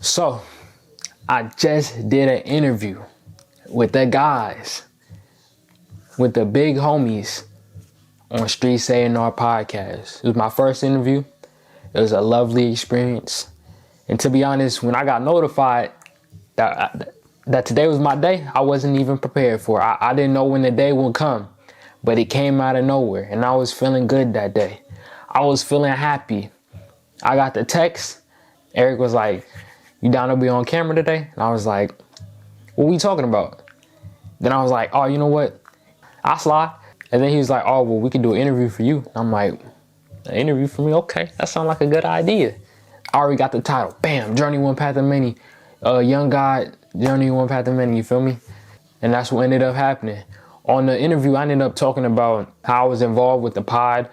So, I just did an interview with the guys, with the big homies on Streets A&R Podcast. It was my first interview. It was a lovely experience. And to be honest, when I got notified that today was my day, I wasn't even prepared for it. I didn't know when the day would come, but it came out of nowhere. And I was feeling good that day. I was feeling happy. I got the text. Eric was like, "You down to be on camera today?" And I was like, "What we talking about?" Then I was like, "Oh, you know what? I'll slide." And then he was like, "Oh, well, we can do an interview for you." And I'm like, "An interview for me? Okay, that sounds like a good idea." I already got the title. Bam, Journey One Path of Many. Young Gawd, Journey One Path of Many, you feel me? And that's what ended up happening. On the interview, I ended up talking about how I was involved with the pod,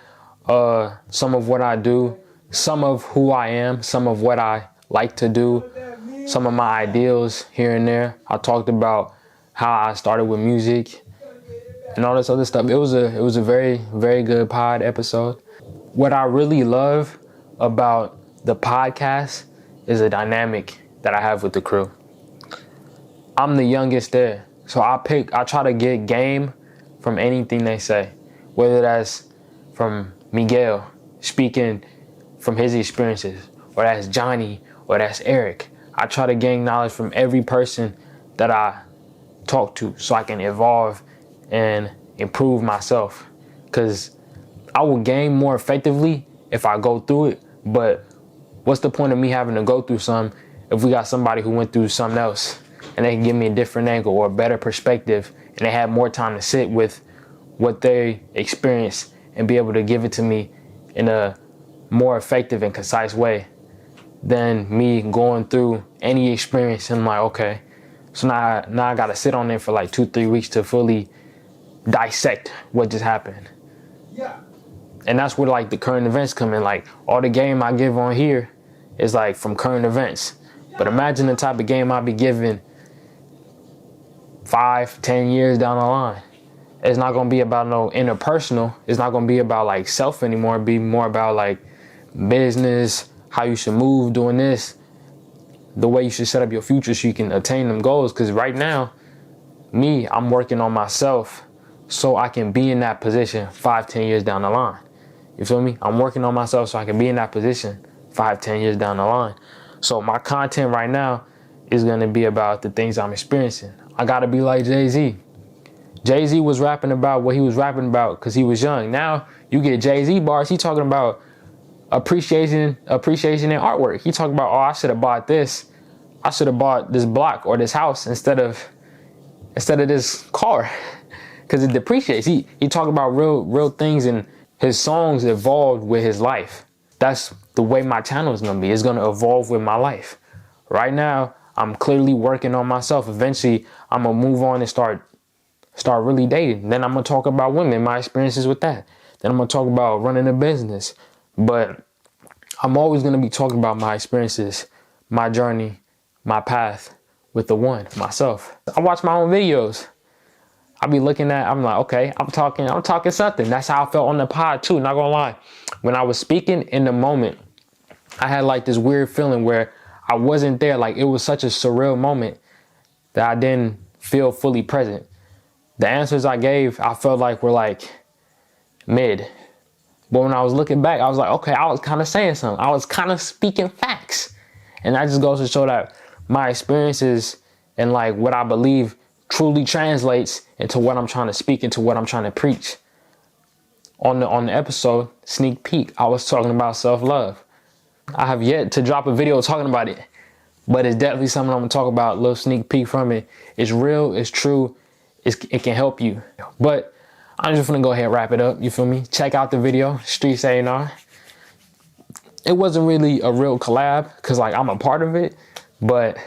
some of what I do, some of who I am, some of what I like to do, some of my ideals here and there. I talked about how I started with music and all this other stuff. It was a very, very good pod episode. What I really love about the podcast is the dynamic that I have with the crew. I'm the youngest there, so I try to get game from anything they say, whether that's from Miguel speaking from his experiences, or that's Johnny, or that's Eric. I try to gain knowledge from every person that I talk to so I can evolve and improve myself. Because I will game more effectively if I go through it, but what's the point of me having to go through something if we got somebody who went through something else and they can give me a different angle or a better perspective, and they have more time to sit with what they experienced and be able to give it to me in a more effective and concise way than me going through any experience and I'm like, okay, so now I gotta sit on there for like 2-3 weeks to fully dissect what just happened. Yeah. And that's where like the current events come in. Like all the game I give on here is like from current events. But imagine the type of game I'll be giving 5-10 years down the line. It's not gonna be about no interpersonal. It's not gonna be about like self anymore. It'll be more about like business, how you should move doing this, the way you should set up your future so you can attain them goals. Because right now, I'm working on myself so I can be in that position 5-10 years down the line. You feel me? I'm working on myself so I can be in that position 5-10 years down the line. So my content right now is going to be about the things I'm experiencing. I got to be like Jay-Z. Jay-Z was rapping about what he was rapping about because he was young. Now you get Jay-Z bars, he talking about appreciation in artwork. He talking about, oh, I should have bought this. I should have bought this block or this house instead of this car because it depreciates. He talking about real things, and his songs evolved with his life. That's the way my channel is going to be. It's going to evolve with my life. Right now, I'm clearly working on myself. Eventually, I'm going to move on and start really dating. Then I'm going to talk about women, my experiences with that. Then I'm going to talk about running a business. But I'm always going to be talking about my experiences, my journey, my path with the one, myself. I watch my own videos. I be looking at, I'm like, okay, I'm talking something. That's how I felt on the pod too, not gonna lie. When I was speaking in the moment, I had like this weird feeling where I wasn't there. Like it was such a surreal moment that I didn't feel fully present. The answers I gave, I felt like were like mid. But when I was looking back, I was like, okay, I was kind of saying something. I was kind of speaking facts. And that just goes to show that my experiences and like what I believe truly translates into what I'm trying to speak, into what I'm trying to preach. On the episode, sneak peek, I was talking about self-love. I have yet to drop a video talking about it, but it's definitely something I'm gonna talk about, a little sneak peek from it. It's real, it's true, it can help you. But I'm just gonna go ahead and wrap it up, you feel me? Check out the video, Streets A&R. It wasn't really a real collab, because like I'm a part of it, but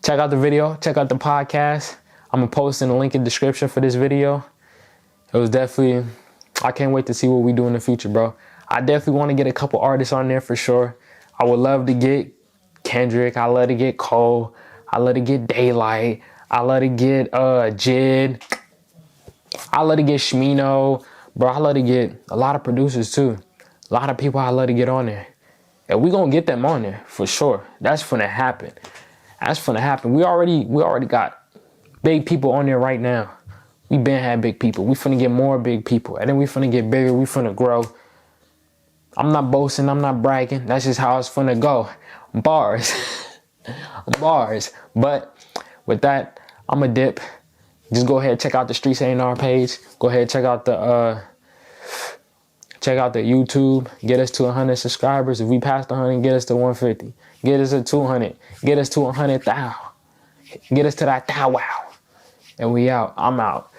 check out the video, check out the podcast. I'm gonna post in the link in the description for this video. It was definitely, I can't wait to see what we do in the future, bro. I definitely want to get a couple artists on there for sure. I would love to get Kendrick. I love to get Cole. I love to get Daylight. I love to get Jid. I love to get Shmino. Bro, I love to get a lot of producers too. A lot of people I love to get on there. And we gonna get them on there for sure. That's finna happen. We already got big people on there right now. We been had big people. We finna get more big people. And then we finna get bigger. We finna grow. I'm not boasting. I'm not bragging. That's just how it's finna go. Bars. Bars. But with that, I'm a dip. Just go ahead, check out the Streets A&R page. Go ahead, check out the YouTube. Get us to 100 subscribers. If we pass 100, get us to 150. Get us to 200. Get us to 100,000. Get us to that thou wow. And we out. I'm out.